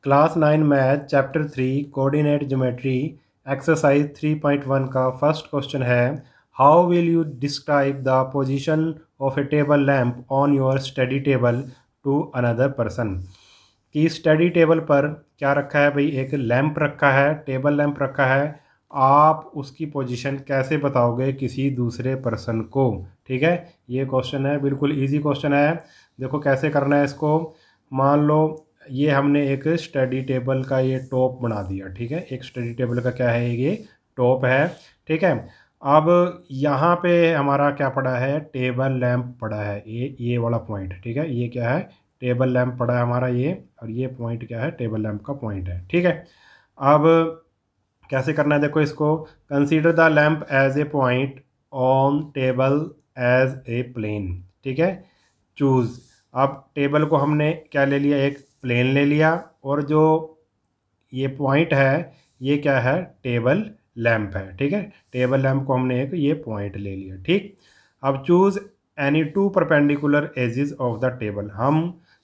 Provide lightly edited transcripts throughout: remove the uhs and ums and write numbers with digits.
Class 9 math chapter 3 coordinate geometry exercise 3.1 का first question है। How will you describe the position of a table lamp on your study table to another person. कि study table पर क्या रखा है भाई, एक लैंप रखा है, टेबल लैंप रखा है। आप उसकी पोजीशन कैसे बताओगे किसी दूसरे पर्सन को। ठीक है, ये क्वेश्चन है, बिल्कुल इजी क्वेश्चन है। देखो कैसे करना है इसको। मान लो ये हमने एक स्टडी टेबल का ये टॉप बना दिया। ठीक है, एक स्टडी टेबल का क्या है, ये टॉप है। ठीक है, अब यहाँ पे हमारा क्या पड़ा है, टेबल लैंप पड़ा है, ये वाला पॉइंट। ठीक है, ये क्या है, टेबल लैंप पड़ा है हमारा ये, और ये पॉइंट क्या है, टेबल लैंप का पॉइंट है। ठीक है, अब कैसे करना है, देखो इसको। Consider the lamp as a point on table as a plane. ठीक है, चूज़। अब टेबल को हमने क्या ले लिया, एक प्लेन ले लिया, और जो ये पॉइंट है ये क्या है, टेबल लैंप है। ठीक है, टेबल लैंप को हमने एक ये पॉइंट ले लिया। ठीक, अब choose any two perpendicular edges of the table. हम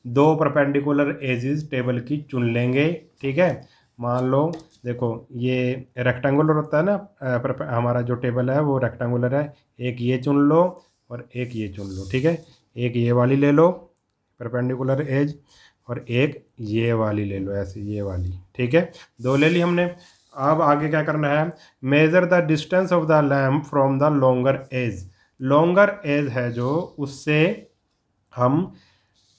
दो परपेंडिकुलर एजेस टेबल की चुन लेंगे। ठीक है, मान लो देखो ये रेक्टेंगुलर होता है ना, हमारा जो टेबल है वो रेक्टेंगुलर है। एक ये चुन लो और एक ये चुन लो। ठीक है, एक ये वाली ले लो परपेंडिकुलर एज, और एक ये वाली ले लो, ऐसे ये वाली। ठीक है, दो ले ली हमने। अब आगे क्या करना है, measure the distance of the lamp from the longer edge. Longer edge है जो, उससे हम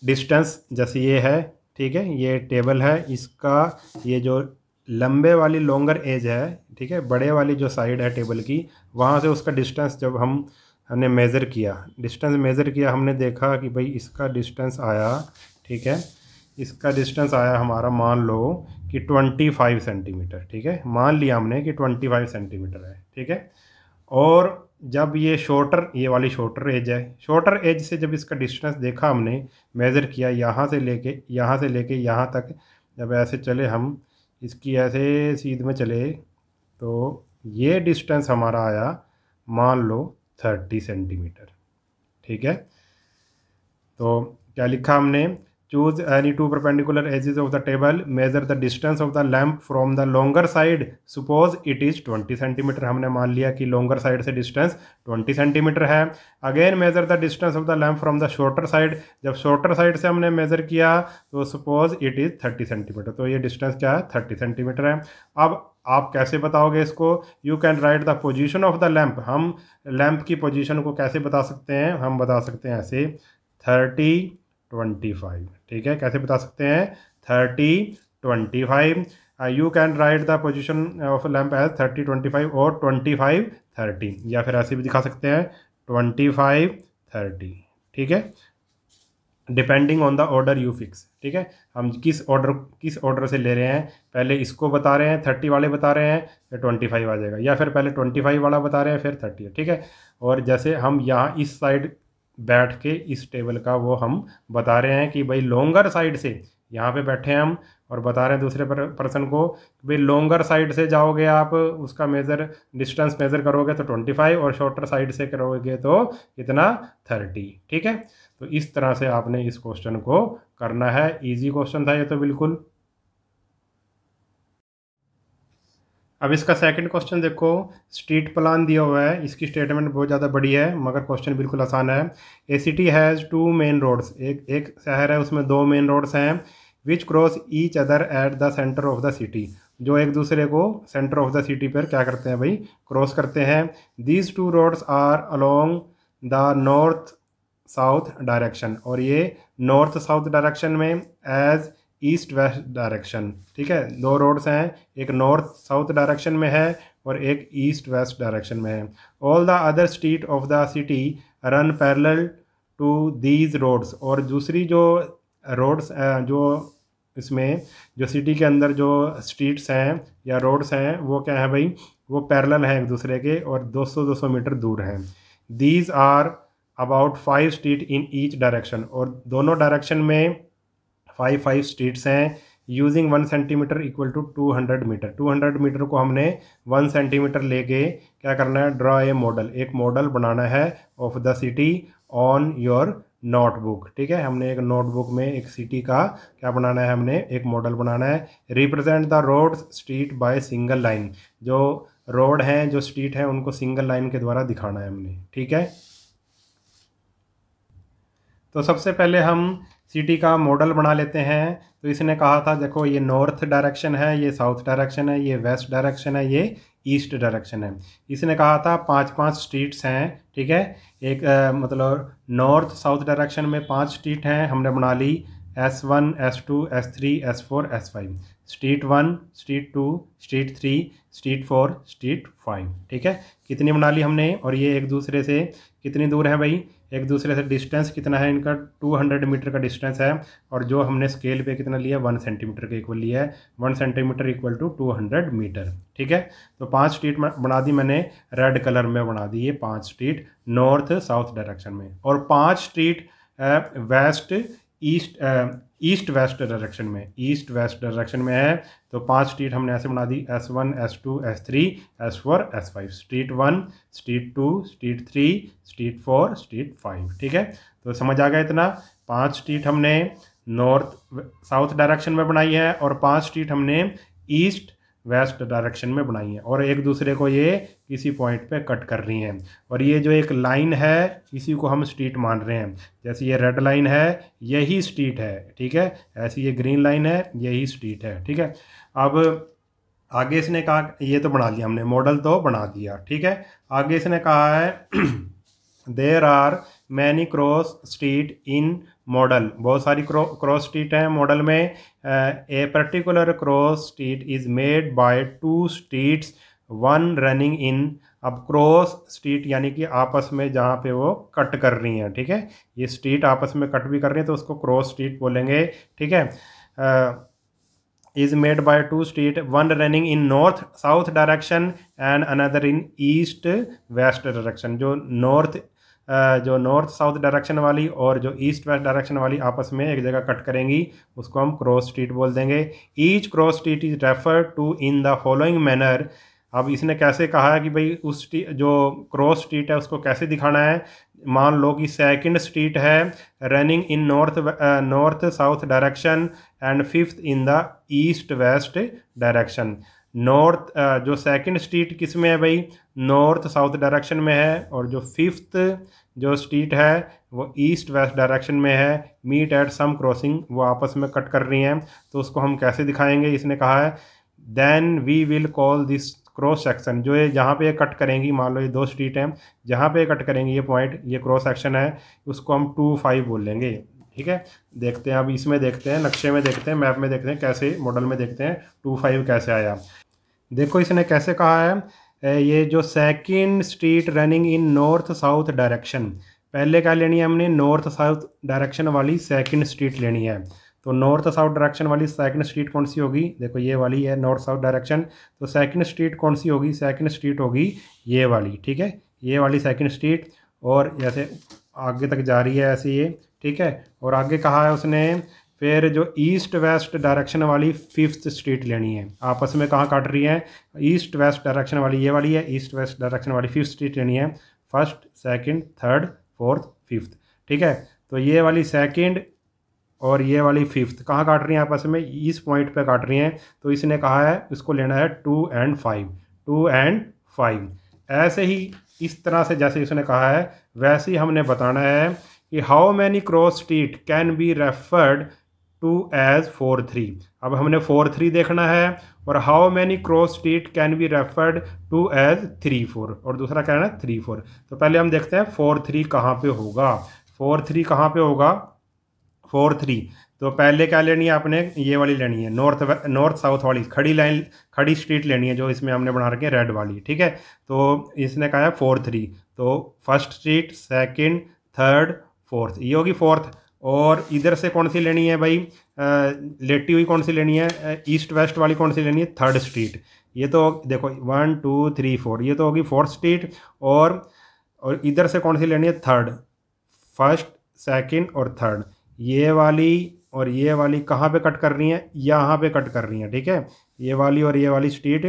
डिस्टेंस, जैसे ये है, ठीक है, ये टेबल है, इसका ये जो लंबे वाली लॉन्गर एज है, ठीक है, बड़े वाली जो साइड है टेबल की, वहाँ से उसका डिस्टेंस जब हमने मेज़र किया, डिस्टेंस मेज़र किया, हमने देखा कि भाई इसका डिस्टेंस आया। ठीक है, इसका डिस्टेंस आया हमारा, मान लो कि 25 सेंटीमीटर। ठीक है, मान लिया हमने कि 25 सेंटीमीटर है। ठीक है, और जब ये शॉर्टर, ये वाली शॉर्टर एज है, शॉर्टर एज से जब इसका डिस्टेंस देखा हमने, मेज़र किया, यहाँ से लेके यहाँ तक, जब ऐसे चले हम इसकी ऐसे सीध में चले, तो ये डिस्टेंस हमारा आया, मान लो 30 सेंटीमीटर। ठीक है, तो क्या लिखा हमने, choose any two perpendicular edges of the table, measure the distance of the lamp from the longer side, suppose it is 20 centimetre. हमने मान लिया कि लॉन्गर साइड से डिस्टेंस 20 सेंटीमीटर है। Again measure the distance of the lamp from the shorter side, जब shorter side से हमने major किया तो सपोज इट इज़ 30 सेंटीमीटर, तो ये डिस्टेंस क्या है, 30 सेंटीमीटर है। अब आप कैसे बताओगे इसको, you can write the position of the lamp. हम लैंप की पोजिशन को कैसे बता सकते हैं, हम बता सकते हैं ऐसे 30 25। ठीक है, कैसे बता सकते हैं, 30 25। You can write the position of lamp as 30 25 और 25 30, या फिर ऐसे भी दिखा सकते हैं 25 30। ठीक है, depending on the order you fix. ठीक है, हम किस ऑर्डर से ले रहे हैं, पहले इसको बता रहे हैं, 30 वाले बता रहे हैं, फिर 25 आ जाएगा, या फिर पहले 25 वाला बता रहे हैं फिर 30 है। ठीक है, और जैसे हम यहाँ इस साइड बैठ के इस टेबल का वो हम बता रहे हैं कि भाई लॉन्गर साइड से, यहाँ पे बैठे हैं हम और बता रहे हैं दूसरे पर्सन को भाई लॉन्गर साइड से जाओगे आप, उसका डिस्टेंस मेज़र करोगे तो 25, और शॉर्टर साइड से करोगे तो कितना, 30। ठीक है, तो इस तरह से आपने इस क्वेश्चन को करना है। इजी क्वेश्चन था ये तो बिल्कुल। अब इसका सेकंड क्वेश्चन देखो, स्ट्रीट प्लान दिया हुआ है, इसकी स्टेटमेंट बहुत ज़्यादा बड़ी है मगर क्वेश्चन बिल्कुल आसान है। ए सिटी हैज़ 2 मेन रोड्स, एक शहर है उसमें 2 मेन रोड्स हैं, विच cross each other at the centre of the city, जो एक दूसरे को सेंटर ऑफ द सिटी पर क्या करते हैं भाई, क्रॉस करते हैं। These 2 roads are along the north south direction, और ये नॉर्थ साउथ डायरेक्शन में एज ईस्ट वेस्ट डायरेक्शन। ठीक है, 2 रोड्स हैं, एक नॉर्थ साउथ डायरेक्शन में है और एक ईस्ट वेस्ट डायरेक्शन में है। All the other street of the city run parallel to these roads, और दूसरी जो रोड्स जो इसमें जो सिटी के अंदर जो स्ट्रीट्स हैं या रोड्स हैं वो क्या है भाई, वो पैरेलल हैं एक दूसरे के और 200-200 मीटर दूर हैं। These are about 5 street in each direction, और दोनों डायरेक्शन में 5 स्ट्रीट्स हैं। Using 1 centimetre equal to 200 metre, 200 metre को हमने 1 सेंटीमीटर लेके क्या करना है, ड्रॉ ए मॉडल, एक मॉडल बनाना है of the city on your notebook. ठीक है, हमने एक नोटबुक में एक सिटी का क्या बनाना है, हमने एक मॉडल बनाना है। Represent the road street by single line, जो रोड हैं जो स्ट्रीट हैं उनको सिंगल लाइन के द्वारा दिखाना है हमने। ठीक है, तो सबसे पहले हम सिटी का मॉडल बना लेते हैं। तो इसने कहा था देखो ये नॉर्थ डायरेक्शन है, ये साउथ डायरेक्शन है, ये वेस्ट डायरेक्शन है, ये ईस्ट डायरेक्शन है। इसने कहा था 5-5 स्ट्रीट्स हैं। ठीक है, एक मतलब नॉर्थ साउथ डायरेक्शन में 5 स्ट्रीट हैं, हमने बना ली S1 S2 S3 S4 S5। Street 1, street 2, street 3, street 4, street 5। ठीक है, कितनी बना ली हमने, और ये एक दूसरे से कितनी दूर है भाई, एक दूसरे से डिस्टेंस कितना है इनका, 200 मीटर का डिस्टेंस है। और जो हमने स्केल पे कितना लिया, 1 सेंटीमीटर के इक्वल लिया है। 1 सेंटीमीटर इक्वल टू 200 मीटर। ठीक है, तो 5 स्ट्रीट बना दी मैंने, रेड कलर में बना दी ये 5 स्ट्रीट नॉर्थ साउथ डायरेक्शन में, और 5 street west east east west direction में, ईस्ट वेस्ट डायरेक्शन में है। तो 5 स्ट्रीट हमने ऐसे बना दी, S1 S2 S3 S4 S5। Street 1, street 2, street 3, street 4, street 5। ठीक है, तो समझ आ गया इतना। 5 स्ट्रीट हमने नॉर्थ साउथ डायरेक्शन में बनाई है, और 5 स्ट्रीट हमने ईस्ट वेस्ट डायरेक्शन में बनाई है, और एक दूसरे को ये किसी पॉइंट पे कट कर रही हैं। और ये जो एक लाइन है इसी को हम स्ट्रीट मान रहे हैं। जैसे ये रेड लाइन है यही स्ट्रीट है। ठीक है, ऐसी ये ग्रीन लाइन है यही स्ट्रीट है। ठीक है, अब आगे इसने कहा, ये तो बना लिया हमने, मॉडल तो बना दिया। ठीक है, आगे इसने कहा है there are many cross street in model, बहुत सारी क्रॉस स्ट्रीट हैं मॉडल में। A particular cross street is made by 2 streets, 1 running in. अब क्रॉस स्ट्रीट यानी कि आपस में जहाँ पे वो कट कर रही हैं। ठीक है, ये स्ट्रीट आपस में कट भी कर रही हैं तो उसको क्रॉस स्ट्रीट बोलेंगे। ठीक है, is made by 2 street, one running in north south direction and another in east west direction। जो नॉर्थ साउथ डायरेक्शन वाली और जो ईस्ट वेस्ट डायरेक्शन वाली आपस में एक जगह कट करेंगी उसको हम क्रॉस स्ट्रीट बोल देंगे। Each cross street is refer to in the following manner. अब इसने कैसे कहा है कि भाई उस जो क्रॉस स्ट्रीट है उसको कैसे दिखाना है। मान लो कि सेकंड स्ट्रीट है running in north south direction and 5th in the east west direction. North जो सेकंड स्ट्रीट किस में है भाई, नॉर्थ साउथ डायरेक्शन में है, और जो 5th जो स्ट्रीट है वो ईस्ट वेस्ट डायरेक्शन में है। मीट एट सम क्रॉसिंग, वो आपस में कट कर रही हैं, तो उसको हम कैसे दिखाएंगे। इसने कहा है then we will call this cross section. जो ये जहाँ पे कट करेंगी, मान लो ये 2 स्ट्रीट हैं, जहाँ पे कट करेंगी ये पॉइंट, ये क्रॉस सेक्शन है, उसको हम 2-5 बोल लेंगे। ठीक है, देखते हैं अब इसमें, देखते हैं नक्शे में, देखते हैं मैप में, देखते हैं कैसे मॉडल में, देखते हैं 2-5 कैसे आया। देखो इसने कैसे कहा है, ये जो second street running in north south direction, पहले क्या लेनी है हमने, नॉर्थ साउथ डायरेक्शन वाली सेकंड स्ट्रीट लेनी है। तो नॉर्थ साउथ डायरेक्शन वाली सेकंड स्ट्रीट कौन सी होगी, देखो ये वाली है नॉर्थ साउथ डायरेक्शन। तो सेकंड स्ट्रीट कौन सी होगी, सेकंड स्ट्रीट होगी ये वाली। ठीक है, ये वाली सेकंड स्ट्रीट, और जैसे आगे तक जा रही है ऐसे ये। ठीक है, और आगे कहा है उसने फिर जो ईस्ट वेस्ट डायरेक्शन वाली 5th स्ट्रीट लेनी है। आपस में कहाँ काट रही है, ईस्ट वेस्ट डायरेक्शन वाली ये वाली है, ईस्ट वेस्ट डायरेक्शन वाली 5th स्ट्रीट लेनी है। 1st, 2nd, 3rd, 4th, 5th। ठीक है, तो ये वाली सेकंड और ये वाली 5th कहाँ काट रही हैं, आपस में इस पॉइंट पे काट रही हैं। तो इसने कहा है इसको लेना है 2 and 5, 2 and 5। ऐसे ही इस तरह से जैसे इसने कहा है वैसे ही हमने बताना है कि how many cross street can be referred to as 4-3। अब हमने 4-3 देखना है, और how many cross street can be referred to as 3-4, और दूसरा क्या है ना 3-4। तो पहले हम देखते हैं 4-3 कहाँ पे होगा। 4-3 कहाँ पे होगा, 4-3 तो पहले क्या लेनी है आपने, ये वाली लेनी है नॉर्थ साउथ वाली खड़ी लाइन, खड़ी स्ट्रीट लेनी है जो इसमें हमने बना रखी है रेड वाली। ठीक है, तो इसने कहा है 4-3, तो 1st street, 2nd, 3rd, 4th, ये होगी 4th। और इधर से कौन सी लेनी है भाई, लेटी हुई कौन सी लेनी है, ईस्ट वेस्ट वाली कौन सी लेनी है, 3rd स्ट्रीट। ये तो देखो 1 2 3 4, ये तो होगी 4th स्ट्रीट। और इधर से कौन सी लेनी है, 3rd, 1st, 2nd और 3rd। ये वाली और ये वाली कहाँ पे कट कर रही हैं, यहाँ पे कट कर रही हैं। ठीक है, ये वाली और ये वाली स्ट्रीट,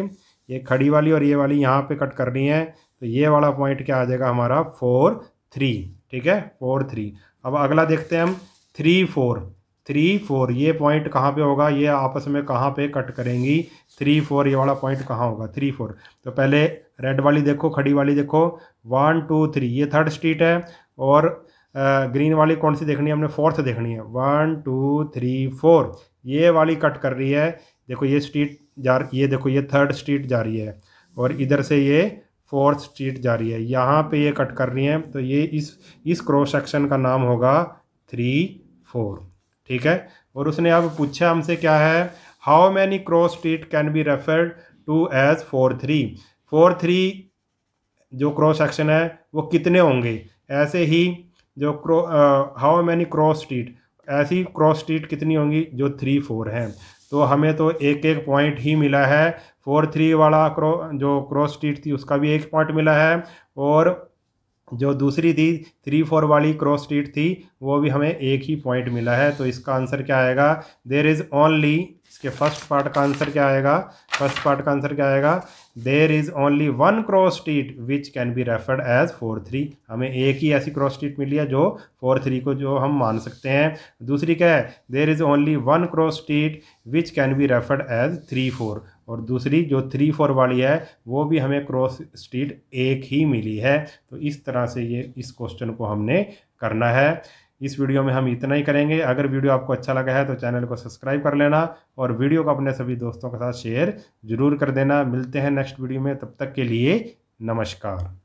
ये खड़ी वाली और ये वाली यहाँ पे कट कर रही हैं। तो ये वाला पॉइंट क्या आ जाएगा हमारा 4-3। ठीक है, 4 3। अब अगला देखते हैं हम 3 4। 3 4 ये पॉइंट कहाँ पे होगा, ये आपस में कहाँ पे कट करेंगी, 3 4 ये वाला पॉइंट कहाँ होगा, 3 4। तो पहले रेड वाली देखो, खड़ी वाली देखो, 1 2 3 ये थर्ड स्ट्रीट है, और ग्रीन वाली कौन सी देखनी है हमने, फोर्थ देखनी है, 1 2 3 4 ये वाली कट कर रही है। देखो ये स्ट्रीट ये देखो ये थर्ड स्ट्रीट जा रही है, और इधर से ये फोर्थ स्ट्रीट जा रही है, यहाँ पे ये कट कर रही है। तो ये इस क्रॉस सेक्शन का नाम होगा 3 4, ठीक है। और उसने अब पूछा हमसे क्या है, how many cross street can be referred to as 4 3। 4 3 जो क्रॉस सेक्शन है वो कितने होंगे, ऐसे ही जो हाउ मैनी क्रॉस स्ट्रीट, ऐसी क्रॉस स्ट्रीट कितनी होंगी जो 3 4 हैं। तो हमें तो एक एक पॉइंट ही मिला है, 4 3 वाला जो क्रॉस स्ट्रीट थी उसका भी एक पॉइंट मिला है, और जो दूसरी थी 3 4 वाली क्रॉस स्ट्रीट थी वो भी हमें एक ही पॉइंट मिला है। तो इसका आंसर क्या आएगा, देयर इज़ ओनली, इसके फर्स्ट पार्ट का आंसर क्या आएगा, फर्स्ट पार्ट का आंसर क्या आएगा, there is only one cross street which can be referred as 4 3। हमें एक ही ऐसी क्रॉस स्ट्रीट मिली है जो 4 3 को जो हम मान सकते हैं। दूसरी क्या है, there is only one cross street which can be referred as 3 4, और दूसरी जो 3 4 वाली है वो भी हमें क्रॉस स्ट्रीट एक ही मिली है। तो इस तरह से ये इस क्वेश्चन को हमने करना है। इस वीडियो में हम इतना ही करेंगे। अगर वीडियो आपको अच्छा लगा है तो चैनल को सब्सक्राइब कर लेना, और वीडियो को अपने सभी दोस्तों के साथ शेयर जरूर कर देना। मिलते हैं नेक्स्ट वीडियो में, तब तक के लिए नमस्कार।